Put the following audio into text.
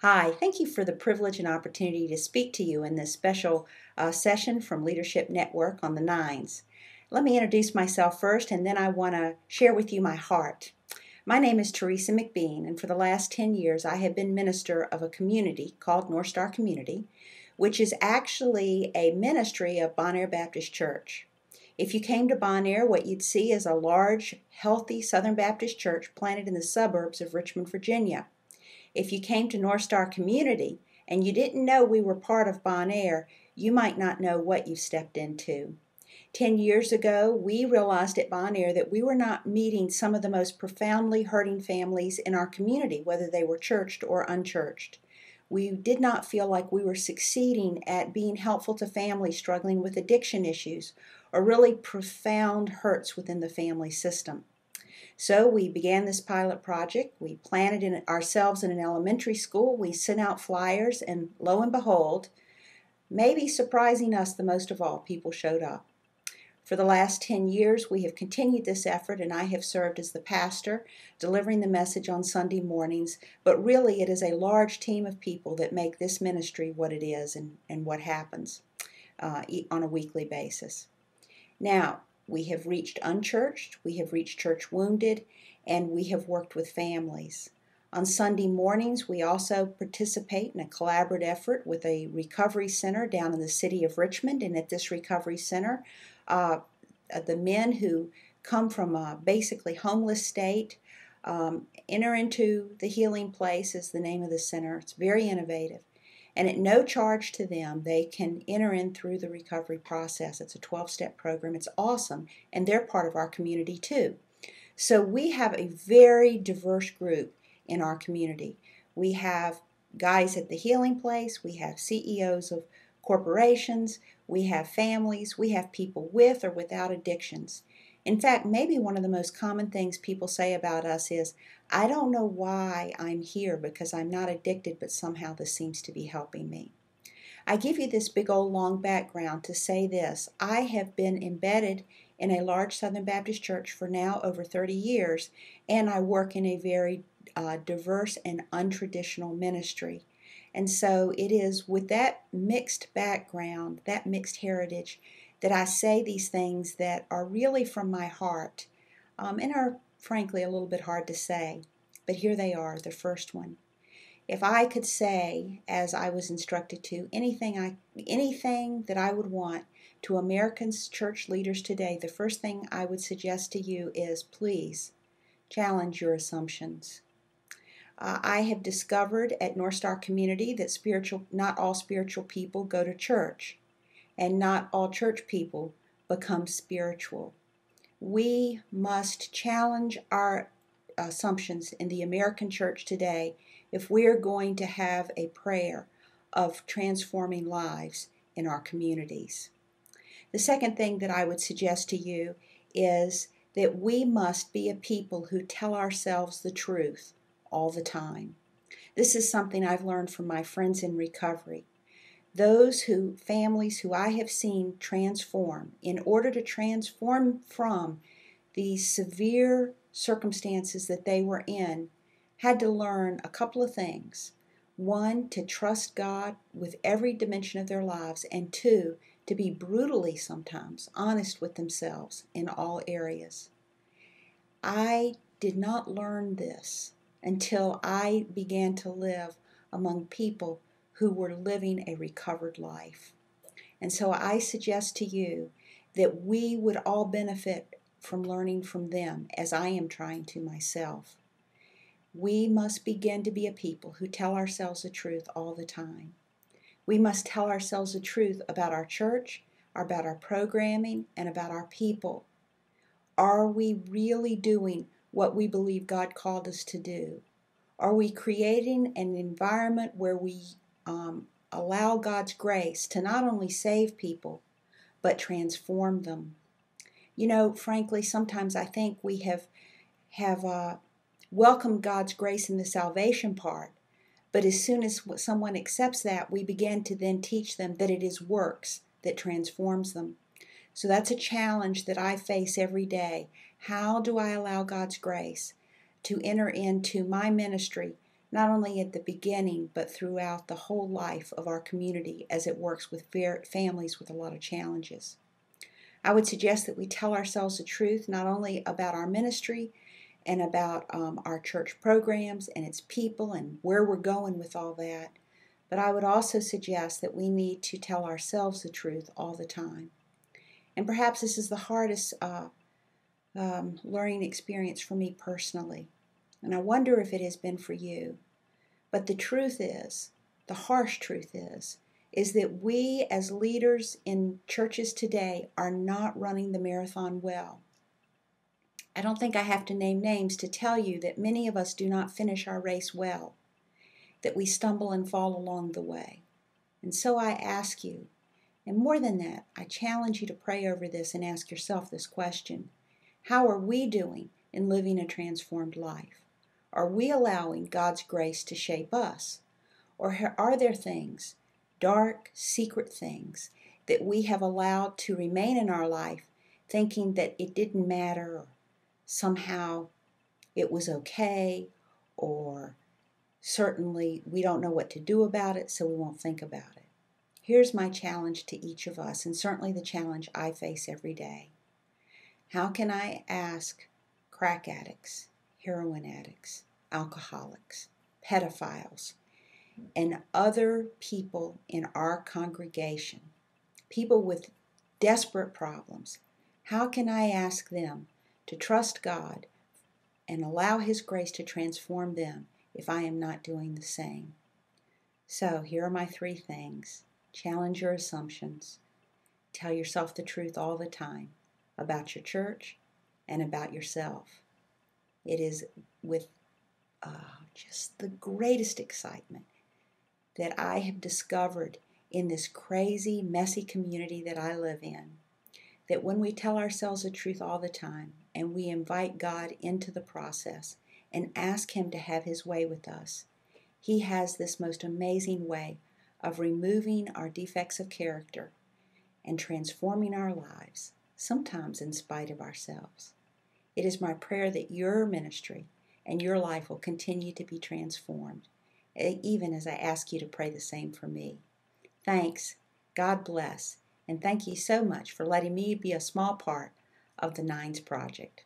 Hi, thank you for the privilege and opportunity to speak to you in this special session from Leadership Network on the Nines. Let me introduce myself first, and then I want to share with you my heart. My name is Teresa McBean, and for the last 10 years I have been minister of a community called North Star Community, which is actually a ministry of Bonaire Baptist Church. If you came to Bonaire, what you'd see is a large, healthy Southern Baptist church planted in the suburbs of Richmond, Virginia. If you came to North Star Community and you didn't know we were part of Bonaire, you might not know what you stepped into. 10 years ago, we realized at Bonaire that we were not meeting some of the most profoundly hurting families in our community, whether they were churched or unchurched. We did not feel like we were succeeding at being helpful to families struggling with addiction issues or really profound hurts within the family system. So we began this pilot project. We planted ourselves in an elementary school. We sent out flyers, and lo and behold, maybe surprising us the most of all, people showed up. For the last 10 years, we have continued this effort, and I have served as the pastor, delivering the message on Sunday mornings. But really, it is a large team of people that make this ministry what it is and what happens on a weekly basis. Now, we have reached unchurched, we have reached church wounded, and we have worked with families. On Sunday mornings, we also participate in a collaborative effort with a recovery center down in the city of Richmond. And at this recovery center, the men who come from a basically homeless state enter into the Healing Place is the name of the center. It's very innovative. And at no charge to them, they can enter in through the recovery process. It's a 12-step program. It's awesome, and they're part of our community too. So we have a very diverse group in our community. We have guys at the Healing Place. We have CEOs of corporations. We have families. We have people with or without addictions. In fact, maybe one of the most common things people say about us is, I don't know why I'm here because I'm not addicted, but somehow this seems to be helping me. I give you this big old long background to say this. I have been embedded in a large Southern Baptist church for now over 30 years, and I work in a very diverse and untraditional ministry. And so it is with that mixed background, that mixed heritage, that I say these things that are really from my heart and are frankly a little bit hard to say. But here they are, the first one. If I could say, as I was instructed to, anything that I would want to American church leaders today, the first thing I would suggest to you is please challenge your assumptions. I have discovered at North Star Community that not all spiritual people go to church. And not all church people become spiritual. We must challenge our assumptions in the American church today if we are going to have a prayer of transforming lives in our communities. The second thing that I would suggest to you is that we must be a people who tell ourselves the truth all the time. This is something I've learned from my friends in recovery. Families who I have seen transform, in order to transform from the severe circumstances that they were in, had to learn a couple of things. One, to trust God with every dimension of their lives, and two, to be brutally sometimes honest with themselves in all areas. I did not learn this until I began to live among people who were living a recovered life. And so I suggest to you that we would all benefit from learning from them, as I am trying to myself. We must begin to be a people who tell ourselves the truth all the time. We must tell ourselves the truth about our church, about our programming, and about our people. Are we really doing what we believe God called us to do? Are we creating an environment where we allow God's grace to not only save people, but transform them? You know, frankly, sometimes I think we have welcomed God's grace in the salvation part, but as soon as someone accepts that, we begin to then teach them that it is works that transforms them. So that's a challenge that I face every day. How do I allow God's grace to enter into my ministry, not only at the beginning, but throughout the whole life of our community as it works with families with a lot of challenges. I would suggest that we tell ourselves the truth, not only about our ministry and about our church programs and its people and where we're going with all that, but I would also suggest that we need to tell ourselves the truth all the time. And perhaps this is the hardest learning experience for me personally. And I wonder if it has been for you. But the truth is, the harsh truth is that we as leaders in churches today are not running the marathon well. I don't think I have to name names to tell you that many of us do not finish our race well, that we stumble and fall along the way. And so I ask you, and more than that, I challenge you to pray over this and ask yourself this question: how are we doing in living a transformed life? Are we allowing God's grace to shape us? Or are there things, dark, secret things, that we have allowed to remain in our life, thinking that it didn't matter, or somehow it was okay, or certainly we don't know what to do about it, so we won't think about it? Here's my challenge to each of us, and certainly the challenge I face every day. How can I ask crack addicts, heroin addicts, alcoholics, pedophiles, and other people in our congregation, people with desperate problems, how can I ask them to trust God and allow His grace to transform them if I am not doing the same? So here are my 3 things. Challenge your assumptions. Tell yourself the truth all the time about your church and about yourself. It is with just the greatest excitement that I have discovered in this crazy, messy community that I live in, that when we tell ourselves the truth all the time and we invite God into the process and ask Him to have His way with us, He has this most amazing way of removing our defects of character and transforming our lives, sometimes in spite of ourselves. It is my prayer that your ministry and your life will continue to be transformed, even as I ask you to pray the same for me. Thanks, God bless, and thank you so much for letting me be a small part of the Nines Project.